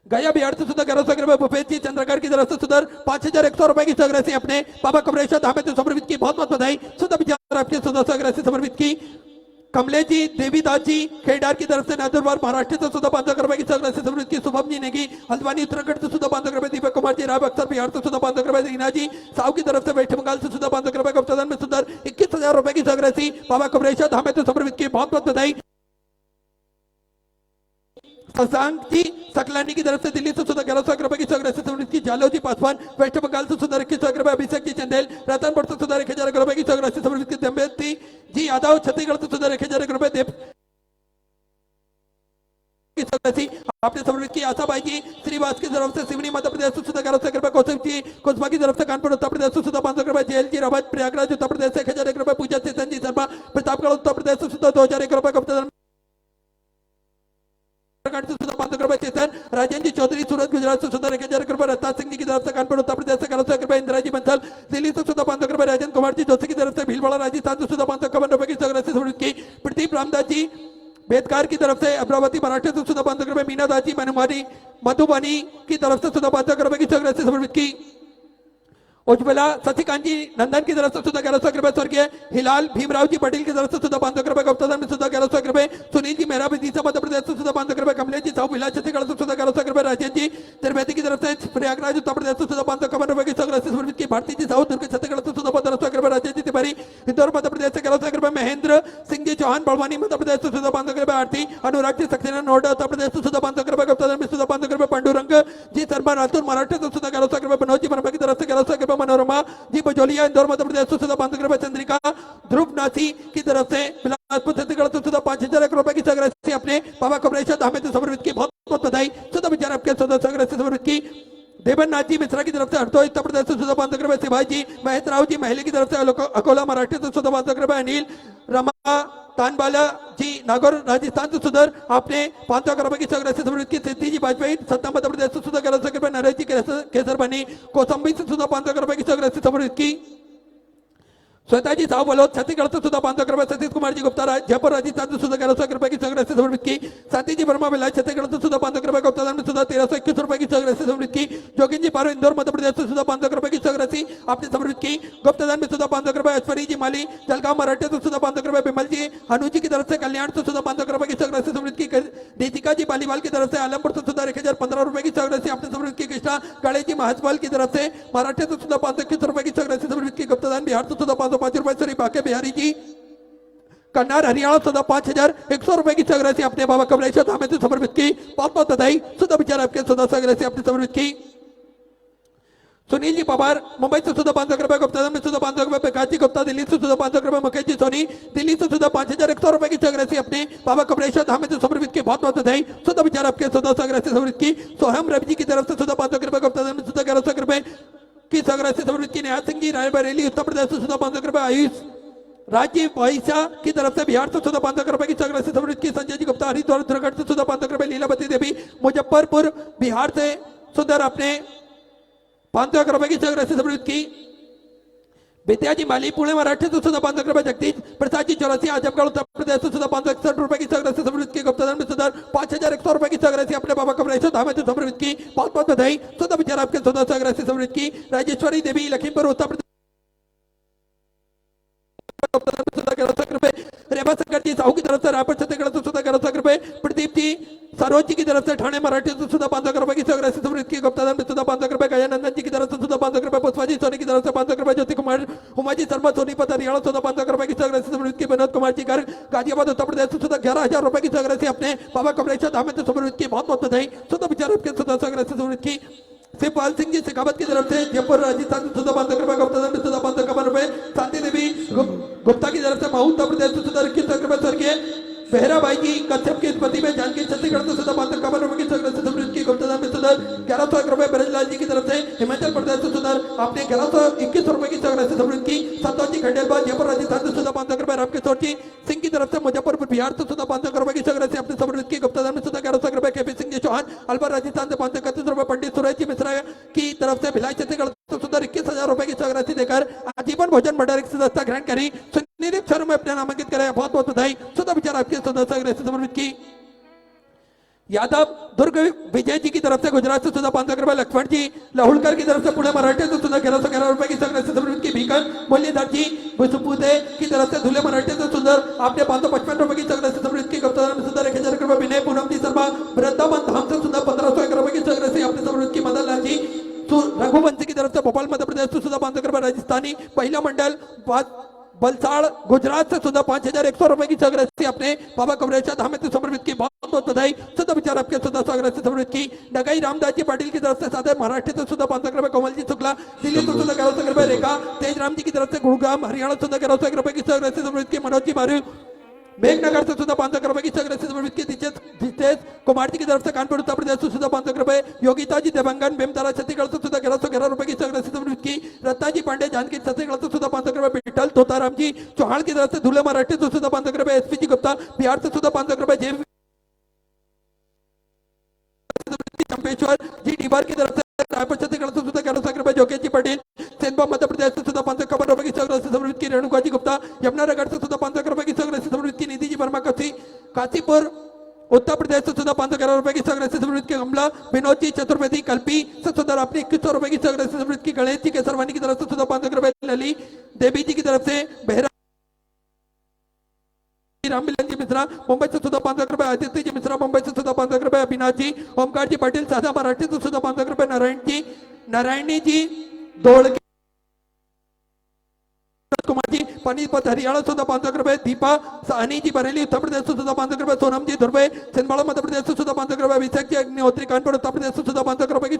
गया बिहार से सुधा 1100 रुपए भूपेश जी चंद्रगढ़ की तरफ से सुधर 5,100 रुपए की चौरासी अपने बाबा कमरेश्वर धाम में समृद्ध की बहुत बहुत बधाई सुधा विचार आपके सुधा चौरासी समृद्ध की कमलेश जी देवीदास जी खेडार की तरफ से नंदुरबार महाराष्ट्र से सुधा 500 रुपए की चौरासी समृद्ध की शुभम जी नेगी हल्द्वानी उत्तराखंड से सुधा 500 रुपए दीपक कुमार जी राव अक्सर बिहार से सुधा 500 रुपए रीना जी साहू की तरफ से वेस्ट बंगाल से सुधा 500 रुपए गुप्तधन में सुधर 21,000 रुपए की चौरासी बाबा कमरेश्वर धाम में समृद्ध की बहुत बहुत बधाई शशांक जी सकलानी की तरफ से दिल्ली से सुधा 1100 रुपए की चौरासी समृद्ध की जालो जी पासवान वेस्ट बंगाल से सुधा 21 रुपए अभिषेक जी चंदेल रतनपुर से सुधा 1000 रुपए की चौरासी समृद्ध की दम्बेती जी यादव छत्तीसगढ़ से सुधा 1000 रुपए राशि आपने समर्पित की। आशाबाई जी श्रीवास की तरफ से सिवनी मध्य प्रदेश से सुधा 1100 रुपए। कौशिक जी कुशवा की तरफ से कानपुर उत्तर प्रदेश से सुधा 500 रुपए। जेल जी रावत प्रयागराज उत्तर प्रदेश से 1001 रुपए। पूजा चेतन जी शर्मा प्रतापगढ़ उत्तर प्रदेश से सुधा 2001 रुपए। गुप्ता चेतन राजेंद्र जी चौधरी सूरत गुजरात से सुधा 1000 रुपए। रत्ता सिंह जी की तरफ से कानपुर उत्तर प्रदेश से 1100 रुपए। इंदिरा जी बंसल दिल्ली से सुधा 500 रुपए। राजेंद्र कुमार जी जोशी की तरफ से भीलवाड़ा राजस्थान से सुधा 551 रुपए की राशि समर्पित की। प्रदीप रामदास जी बेदकार की तरफ से अमरावती महाराष्ट्र से सुधा 500 रुपए। मीना दास जी मधुबनी की तरफ से सुधा 500 रुपए की राशि समर्पित की। उज्ज्वला शशिकांत जी नंदन की तरफ से सुधा 1100 रुपए। स्वर्गीय हिलाल भीमराव जी पटेल की तरफ से सुधा 500 रुपए। गुप्ता में सुधा 1100 रुपए। सुनील जी मेहरा विदिशा मध्य प्रदेश से सुधा 500 रुपए। कमलेश जी साहू विलास छत्तीसगढ़ से सुधा 1100 रुपए। राजेश जी त्रिवेदी की तरफ से प्रयागराज उत्तर प्रदेश से सुधा 551 रुपए की राशि समर्पित की। भारती जी साहू दुर्ग छत्तीसगढ़ से सुधा 1500 रुपए। राजेश जी तिवारी इंदौर मध्य प्रदेश से 1100 रुपए। महेंद्र सिंह जी चौहान बड़वानी मध्य प्रदेश से सुधा 500 रुपए। आरती अनुराग जी सक्सेना नोएडा उत्तर प्रदेश से सुधा 500 रुपए। गुप्ता में सुधा 500 रुपए। पांडुरंग जी शर्मा रायपुर महाराष्ट्र से सुधा 1100 रुपए। मनोज जी वर्मा की तरफ से 1100 रुपए। मनोरमा जी बजोलिया इंदौर मध्य प्रदेश से सुधा 500 रुपए। चंद्रिका ध्रुव नासी की तरफ से बिलासपुर छत्तीसगढ़ से सुधा 5000 रुपए की राशि अपने बाबा कमरेश्वर धाम में समर्पित की। बहुत बहुत बधाई। सुधा विचार आपके सुधा राशि समर्पित की। देवनाथ जी मिश्रा की तरफ से हरदोई उत्तर प्रदेश से सुधा 500 रुपए। शिवाजी जी महेश राव जी महली की तरफ से अकोला महाराष्ट्र से सुधा 500 रुपए। अनिल रमा तानबाला जी नागौर राजस्थान से सुधर आपने 500 रुपए की राशि समर्पित की। सिद्धि जी वाजपेयी सत्ता मध्य प्रदेश से सुधा 1100 रुपए। नरेश जी केसर बनी कौसंबी से सुधा 500 रुपए की राशि समर्पित की। श्वेता जी साहू बलोद छत्तीसगढ़ से सुधा 500 रुपए। सतीश कुमार जी गुप्ता जयपुर राजस्थान से सुधा 1100 रुपए की राशि समर्पित की। साथी जी वर्मा विलास छत्तीसगढ़ से सुधा 500 रुपए। गुप्ता में सुधा 1321 रुपए की राशि समर्पित की। जोगिन जी पारो इंदौर मध्य प्रदेश से सुधा 500 रुपए की राशि आपने समर्पित की। गुप्ता में सुधा 500 रुपए। ऐश्वरी जी माली जलगांव मराठे से सुधा 500 रुपए। विमल जी हनु जी की तरफ से कल्याण से सुधा 500 रुपए की राशि समर्पित की। दीपिका जी पालीवाल की तरफ से आलमपुर से सुधा 1015 रुपए की राशि आपने समर्पित की। कृष्णा गणेश जी महाजपाल की तरफ से महाराष्ट्र से सुधा 521 रुपए की राशि समर्पित की। गुप्ता बिहार से सुधा 505 रुपए। श्री बाके बिहारी जी कन्नार हरियाणा सुधा 5100 रुपए की राशि अपने बाबा कमलेश्वर धाम में समर्पित की। बहुत बहुत बधाई। सुधा विचार आपके सुधा राशि आपने समर्पित की। सुनील जी पवार मुंबई से सुधा 500 रुपए। गुप्ता में सुधा 500 रुपए। प्रकाश जी गुप्ता दिल्ली से सुधा 500 रुपए। मुकेश जी सोनी दिल्ली से सुधा 5100 रुपए की राशि अपने बाबा कमलेश्वर धाम में समर्पित की। बहुत बहुत बधाई। सुधा विचार आपके सुधा राशि समर्पित की। सोहम रवि जी की तरफ से सुधा 500 रुपए। गुप्ता में सुधा 1100 रुपए की राशि समर्पित की। निहाल सिंह जी रायबरेली उत्तर प्रदेश से सुधा 500 रुपए। आयुष राज्य वैसा की तरफ से बिहार से सुधा 500 रुपए की राशि समर्पित की। संजय जी गुप्ता हरिद्वार उत्तराखंड से सुधा 500 रुपए। लीलावती देवी मुजफ्फरपुर बिहार से सुधर अपने 500 रुपए की राशि समर्पित की। विद्या जी माली पुणे महाराष्ट्र से सुधा 500 रुपए। जगदीश प्रसाद जी चौरासी आजमगढ़ उत्तर प्रदेश से सुधा 561 रुपए की राशि समर्पित की। गुप्ता में सुधा 5100 रुपए की राशि अपने बाबा कमलेश्वर धाम में समर्पित की। बहुत बहुत बधाई। सुधा विचार आपके सुधा राशि समर्पित की। राजेश्वरी देवी लखीमपुर उत्तर प्रदेश रेवा शंकर जी साहू की तरफ से रायपुर छत्तीसगढ़ से सुधा 1100 रुपए। प्रदीप जी सरोज जी की तरफ से ठाणे मराठी से सुधा 500 रुपए की राशि समर्पित की। गुप्ता में सुधा 500 रुपए। गजानंदन जी की तरफ से सुधा 500 रुपए। पुष्पा जी सोनी की तरफ से 500 रुपए। ज्योति कुमार उमा जी शर्मा सोनीपत हरियाणा सुधा 500 रुपए की राशि समर्पित की। विनोद कुमार जी गर्ग गाजियाबाद उत्तर प्रदेश से सुधा 11000 रुपए की राशि अपने बाबा कमलेश्वर धाम में समर्पित की। बहुत बहुत बधाई। सुधा विचार आपके सुधा राशि समर्पित की। शिवपाल सिंह जी शेखावत की तरफ से जयपुर राजस्थान से सुधा 500 रुपए। गुप्ता में सुधा 551 रुपए। शांति देवी गुप्ता की तरफ से महू उत्तर प्रदेश से सुधा 21 रुपए। स्वर्गीय बेहरा भाई जी कश्यप की स्मृति में जानकी छत्तीसगढ़ से सुधा 551 रुपए की राशि समर्पित की। गुप्ता में सुधा 1101 रुपए। ब्रजलाल जी की तरफ से हिमाचल प्रदेश से सुधा आपने 1121 रुपए की राशि समर्पित की। संतोष जी खंडेलवाल जयपुर राजस्थान से सुधा 500 रुपए। रामकिशोर जी सिंह की तरफ से मुजफ्फरपुर बिहार से सुधा 500 रुपए की राशि अपने समर्पित की। गुप्ता में सुधा 1100 रुपए। केपी सिंह जी चौहान अलवर राजस्थान से 531 रुपए। पंडित सुरेश जी मिश्रा की तरफ से भिलाई छत्तीसगढ़ से सुधा 21,000 रुपए की राशि देकर आजीवन भोजन भंडार की सदस्यता ग्रहण करी। सुनिधि क्षण में अपने नामांकित कराया। बहुत बहुत बधाई। सुधा विचार आपके सदस्य राशि समर्पित की। यादव दुर्ग विजय जी की तरफ से गुजरात से सुधा 500 रुपए। लक्ष्मण जी लाहुलकर की तरफ से पुणे मराठे से सुधा 1111 रुपए की राशि समर्पित की। भीकन मुरलीधर जी बुसुपुदे की तरफ से धुले मराठे से सुंदर आपने 555 रुपए की राशि समर्पित की। गुप्ता में सुधा 1000 रुपए। विनय पूनम जी शर्मा वृंदावन धाम से सुधा 1501 रुपए की राशि आपने समर्पित की। मदन लाल जी रघुवंशी की तरफ से भोपाल मध्य प्रदेश से सुधा 500 रुपए। राजस्थानी महिला मंडल बलसाड़ गुजरात से सुधा 5100 रुपए की राशि अपने बाबा कमलेश्वर धाम में समर्पित की। बहुत बहुत बधाई। सुधा विचार आपके सुधा राशि समर्पित की। नगाई रामदास जी पाटिल की तरफ से सादे महाराष्ट्र से सुधा 500 रुपए। कोमल जी शुक्ला दिल्ली से सुधा 1100 रुपए। रेखा तेज राम जी की तरफ से गुरुग्राम हरियाणा सुधा 1100 रुपए की राशि समर्पित की। मनोज जी मारू मेघनगर से सुधा 500 रुपए की सग्रसी समर्पित की जितेश कुमार जी की तरफ से कानपुर उत्तर प्रदेश से सुधा 500 रुपए, योगिता जी देवंगन बेमतारा छत्तीसगढ़ से सुधा 1111 रुपए की सग्रसी समर्पित की, रत्ना जी पांडे जानकी छत्तीसगढ़ से सुधा 500 रुपए, बिठल तोताराम जी चौहान की तरफ से धुले मराठी से सुधा 500 रुपए, एसपी जी गुप्ता बिहार से सुधा 500 रुपए, जे चंपेश्वर जी डीबार की तरफ से रायपुर छत्तीसगढ़ से सुधा 1100 रुपए, जोगेश जी पटेल सेंधवा मध्य प्रदेश से सुधा 551 रुपए की सग्रसी समर्पित की, रेणुका जी गुप्ता यमुनानगर से सुधा 500 रुपए की सग्रसी समर्पित की, निधि जी वर्मा काशीपुर उत्तर प्रदेश से सुधा 511 रुपए की सग्रसी समर्पित की, कमला विनोद जी चतुर्वेदी कल्पी से सुधा अपनी 2100 रुपए की सग्रसी समर्पित की, गणेश जी के सरवानी की तरफ से सुधा 500 रुपए, लली देवी जी की तरफ से बहरा राम मिलन जी मिश्रा मुंबई से सुधा 500 रुपए, आदित्य जी मिश्रा मुंबई से सुधा 500 रुपए, अविनाश जी ओमकार जी पाटिल साधा मराठी से सुधा 500 रुपए, नारायणी जी दौड़ कुमार जी पानीपत हरियाणा सुधा 500 रुपए, दीपा साहनी जी बरेली उत्तर प्रदेश से सुधा 500 रुपए, सोनम जी धुर्वे छिंदवाड़ा मध्य प्रदेश से सुधा 500 रुपए, अभिषेक जी अग्निहोत्री कानपुर उत्तर प्रदेश से सुधा 500 रुपए की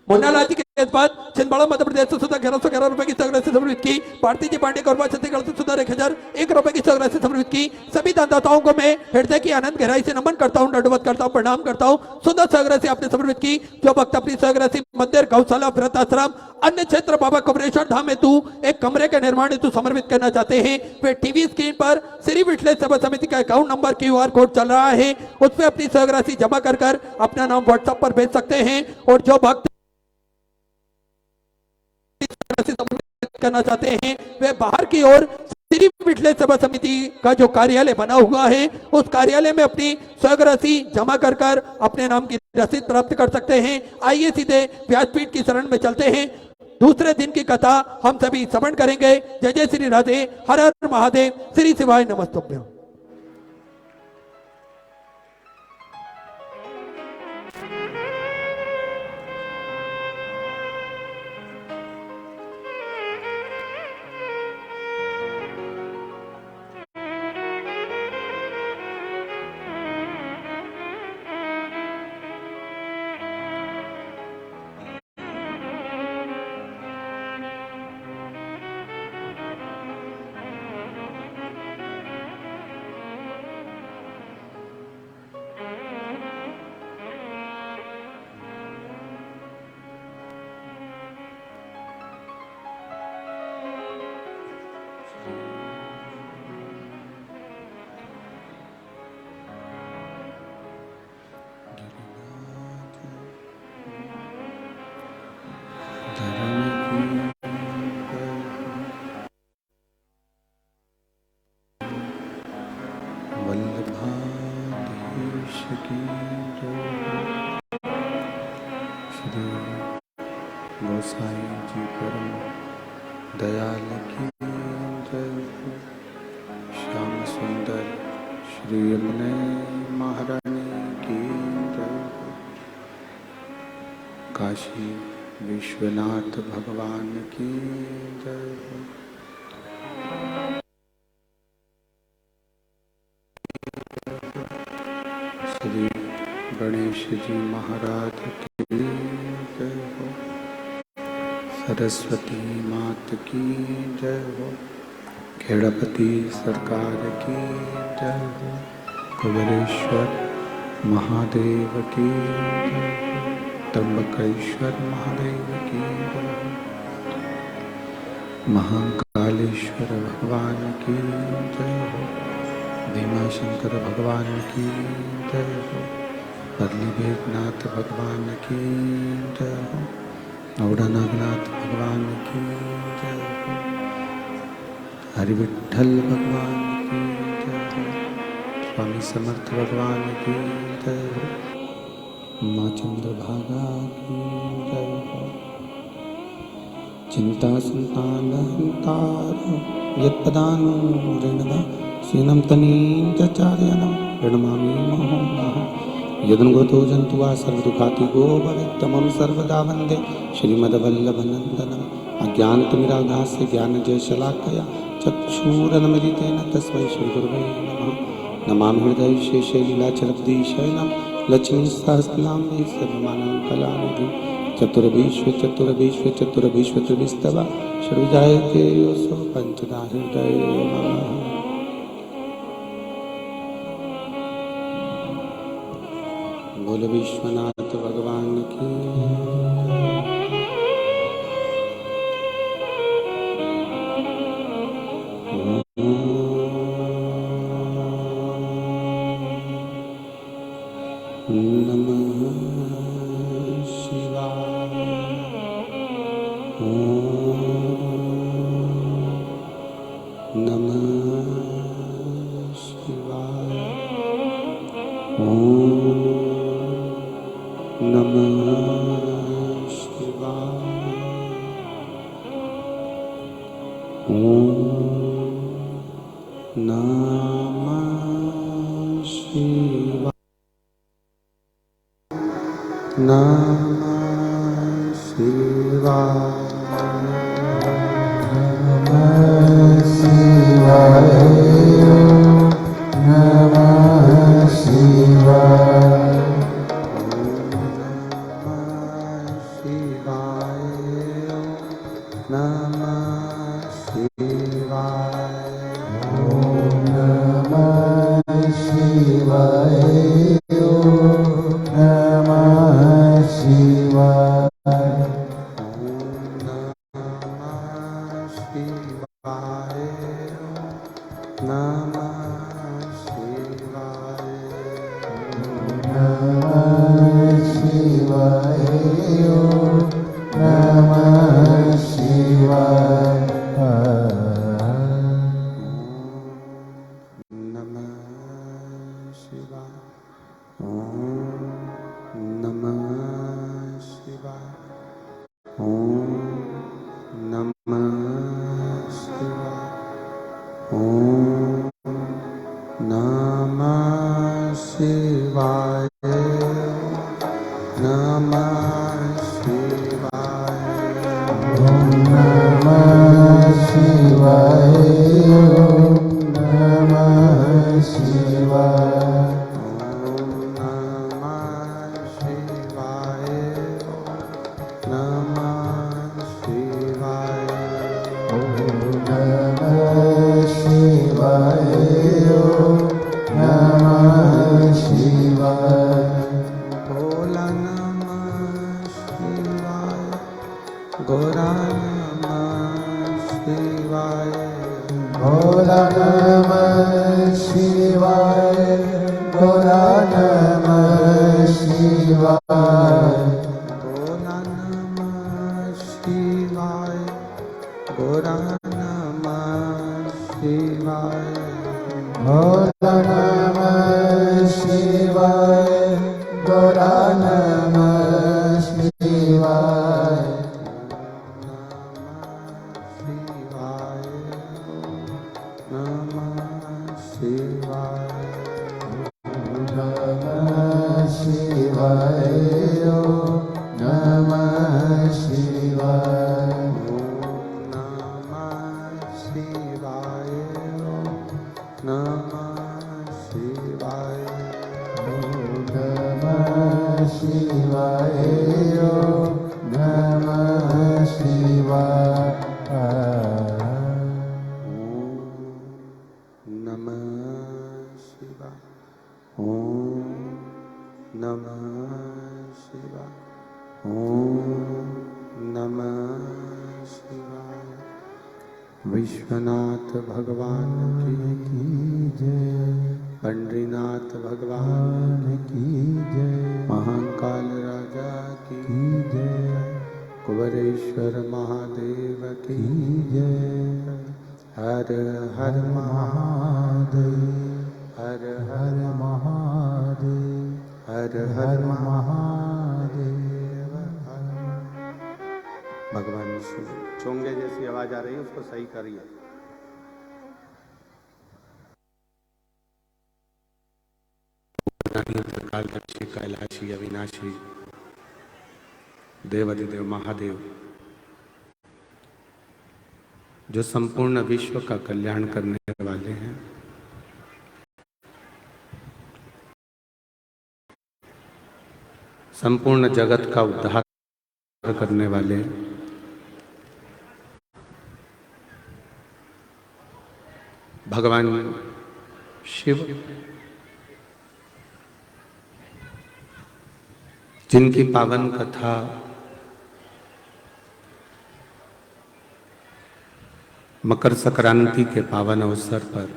मुन्नालाल जी के बाद छिंदवाड़ा मध्य प्रदेश से सुधा 1111 रुपए की सग्रसी समर्पित की, भारती जी पांडे कोरबा छत्तीसगढ़ से सुधा 1001 रुपए की सग्रसी समर्पित की। सभी दानदाताओं को मैं हृदय की आनंद गहराई से नमन करता हूं, दंडवत करता हूं, प्रणाम करता हूं। सुंदर सग्रसी आपने समर्पित की। जो भक्त अपनी सग्रसी मंदिर गौशाला व्रत आश्रम अन्य क्षेत्र बाबा कुमरेश्वर धाम हेतु एक कमरे का निर्माण हेतु समर्पित करना चाहते हैं, वे टीवी स्क्रीन पर श्री विठलेश सेवा समिति का अकाउंट नंबर QR कोड चल रहा है, उस पर अपनी सग्रसी जमा कर अपना नाम व्हाट्सएप पर भेज सकते हैं। और जो भक्त करना चाहते हैं वे बाहर की ओर श्री विठलेश सेवा समिति का जो कार्यालय बना हुआ है उस कार्यालय में अपनी स्वराशि जमा कर अपने नाम की रसीद प्राप्त कर सकते हैं। आइए सीधे व्यासपीठ की शरण में चलते हैं। दूसरे दिन की कथा हम सभी श्रवण करेंगे। जय जय श्री राधे, हर हर महादेव, श्री शिवाय नमस्तुभ्यं। गोसाई जी परम दयाल की जय हो। श्याम सुंदर श्री यमुने महारानी की जय हो। काशी विश्वनाथ भगवान की जय हो। श्री गणेश जी महाराज की जय हो। सरस्वती मात की जय हो। खेड़पति सरकार की जय हो। कुबेरेश्वर महादेव की जय हो। त्र्यंबकेश्वर महादेव की जय हो। महाकालेश्वर भगवान की जय हो। भीमाशंकर भगवान की जय हो। बद्रीनाथ भगवान की जय हो। औड़नागनाथ भगवान की जय हो। हरिविठल भगवान की जय हो। स्वामी समर्थ भगवान की जय हो। माँ चंद्रभागा की जय हो। चिंता संतान हंतार यत्पदानु ऋणदा सीनम तनीं चार्यनम ऋणमामि मोहम यदनुगतो जंतुवा सर्वदुखाति गो भवेत्तमं सर्वदा वन्दे श्रीमद्वल्लभनन्दनम्। अज्ञानतिमिराभास्य ज्ञानजयशलाकया चक्षुरुन्मीलितेन तस्मै श्रीगुरवे नमः। नमामि हृदये शेषे लीलाचलब्धिशयनं लक्ष्मीसहस्रनाम्नि सर्वमानं कलानिधिं चतुर्विश्व चतुर्विश्व चतुर्विश्व त्रिविस्तवा षड्विजायते योऽसौ पंचदा हृदय नमः। बोल विश्वनाथ भगवान की। नमः शिवाय। नमः शिवाय। नमः शिवाय। नमः शिवाय। नमः शिवाय। विश्वनाथ भगवान की जय। पंडरीनाथ भगवान की जय। महाकाल राजा की जय। कुबेरेश्वर महादेव की जय। हर हर महादेव। हर हर महादेव। हर हर महादेव। भगवान शिव। चोंगे जैसी आवाज आ रही है उसको सही करिए। कालदक्षी कैलाशी अविनाशी देवाधिदेव महादेव जो संपूर्ण विश्व का कल्याण करने वाले हैं, संपूर्ण जगत का उद्धार करने वाले भगवान शिव, जिनकी पावन कथा मकर संक्रांति के पावन अवसर पर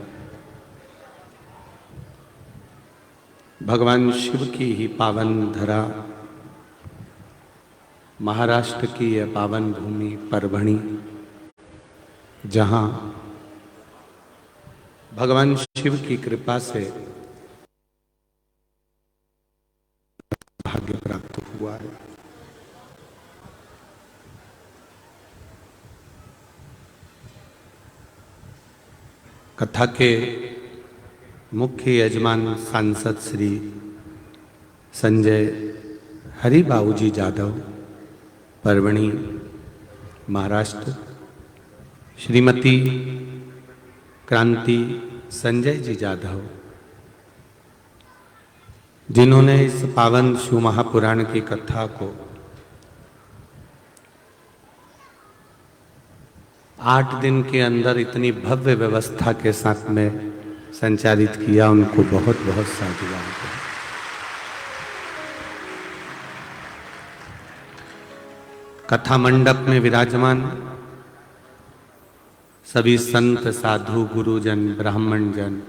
भगवान शिव की ही पावन धरा, महाराष्ट्र की यह पावन भूमि परभणी, जहां भगवान शिव की कृपा से भाग्य प्राप्त हुआ है। कथा के मुख्य यजमान सांसद श्री संजय हरिबाबू जी जाधव, परभणी, महाराष्ट्र, श्रीमती क्रांति संजय जी जाधव, जिन्होंने इस पावन शिव महापुराण की कथा को 8 दिन के अंदर इतनी भव्य व्यवस्था के साथ में संचालित किया, उनको बहुत बहुत साधुवाद है। कथा मंडप में विराजमान सभी संत, साधु, गुरुजन, ब्राह्मण जन,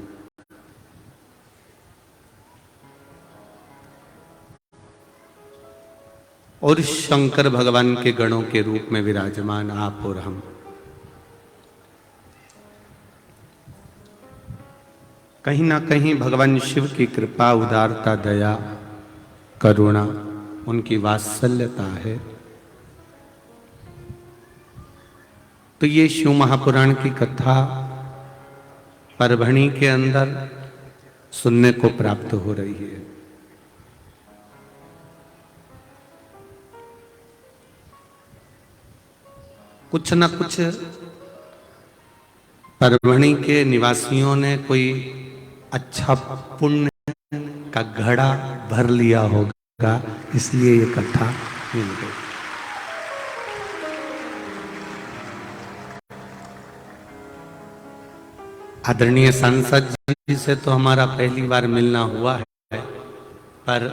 और शंकर भगवान के गणों के रूप में विराजमान आप और हम, कहीं ना कहीं भगवान शिव की कृपा, उदारता, दया, करुणा, उनकी वात्सल्यता है। तो ये शिव महापुराण की कथा परभणी के अंदर सुनने को प्राप्त हो रही है। कुछ न कुछ परभणी के निवासियों ने कोई अच्छा पुण्य का घड़ा भर लिया होगा, इसलिए ये कथा मिल गई। आदरणीय सांसद जी से तो हमारा पहली बार मिलना हुआ है, पर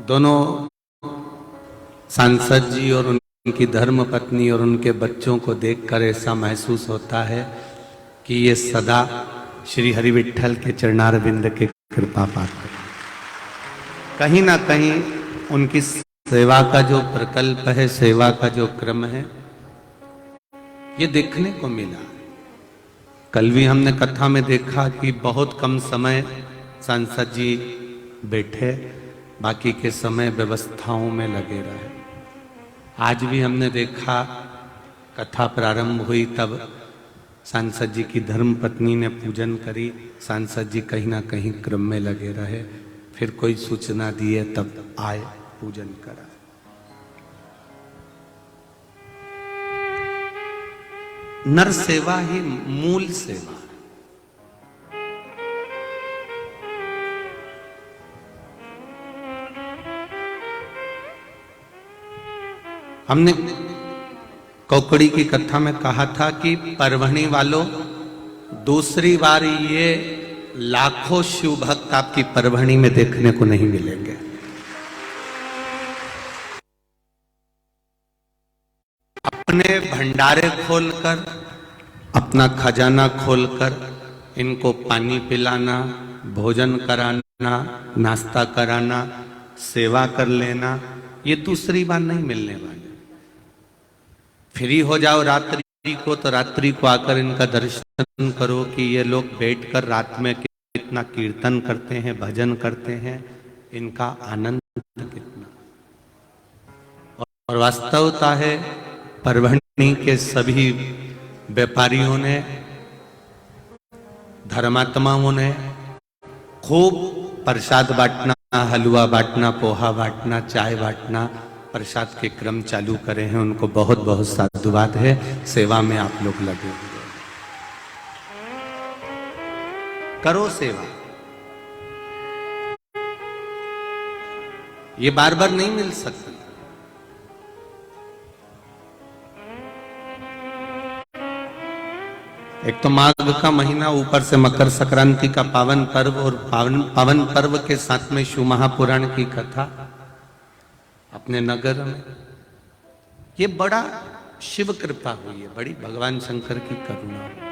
दोनों सांसद जी और उनकी धर्म पत्नी और उनके बच्चों को देखकर ऐसा महसूस होता है कि ये सदा श्री हरि विठ्ठल के चरणारविंद के कृपा पात्र। कहीं ना कहीं उनकी सेवा का जो प्रकल्प है, सेवा का जो क्रम है, ये देखने को मिला। कल भी हमने कथा में देखा कि बहुत कम समय सांसद जी बैठे, बाकी के समय व्यवस्थाओं में लगे रहे। आज भी हमने देखा, कथा प्रारंभ हुई तब सांसद जी की धर्म पत्नी ने पूजन करी, सांसद जी कहीं ना कहीं क्रम में लगे रहे, फिर कोई सूचना दिए तब आए, पूजन करा। नर सेवा ही मूल सेवा। हमने कौकड़ी की कथा में कहा था कि परभणी वालों, दूसरी बार ये लाखों शिव भक्त आपकी परभणी में देखने को नहीं मिलेंगे। अपने भंडारे खोलकर, अपना खजाना खोलकर इनको पानी पिलाना, भोजन कराना, नाश्ता कराना, सेवा कर लेना, ये दूसरी बार नहीं मिलने वाली। फ्री हो जाओ रात्रि को तो रात्रि को आकर इनका दर्शन करो कि ये लोग बैठकर रात में कितना कीर्तन करते हैं, भजन करते हैं, इनका आनंद कितना। और वास्तवता है परभणी के सभी व्यापारियों ने, धर्मात्माओं ने खूब प्रसाद बांटना, हलवा बांटना, पोहा बांटना, चाय बांटना, प्रसाद के क्रम चालू करे हैं। उनको बहुत बहुत साधुवाद है। सेवा में आप लोग लगे हुए, करो सेवा। ये बार बार नहीं मिल सकती। एक तो माघ का महीना, ऊपर से मकर संक्रांति का पावन पर्व, और पावन पर्व के साथ में शिव महापुराण की कथा अपने नगर में। ये बड़ा शिव कृपा हुई है, बड़ी भगवान शंकर की करुणा हुई।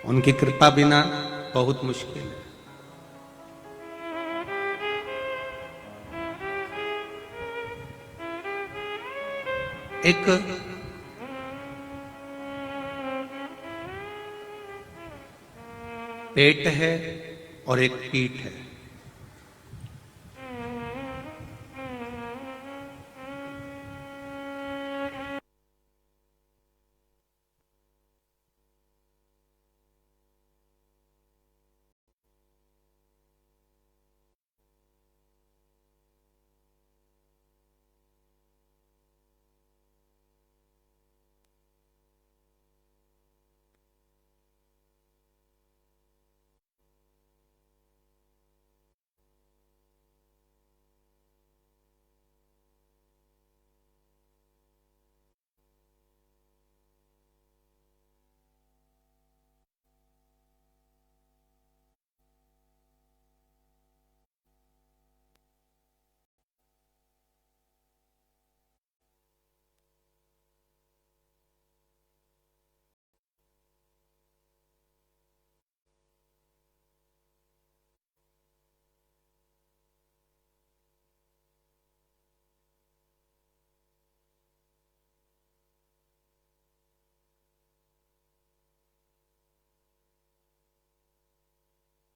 उनकी कृपा बिना बहुत मुश्किल है। एक पेट है और एक पीठ है।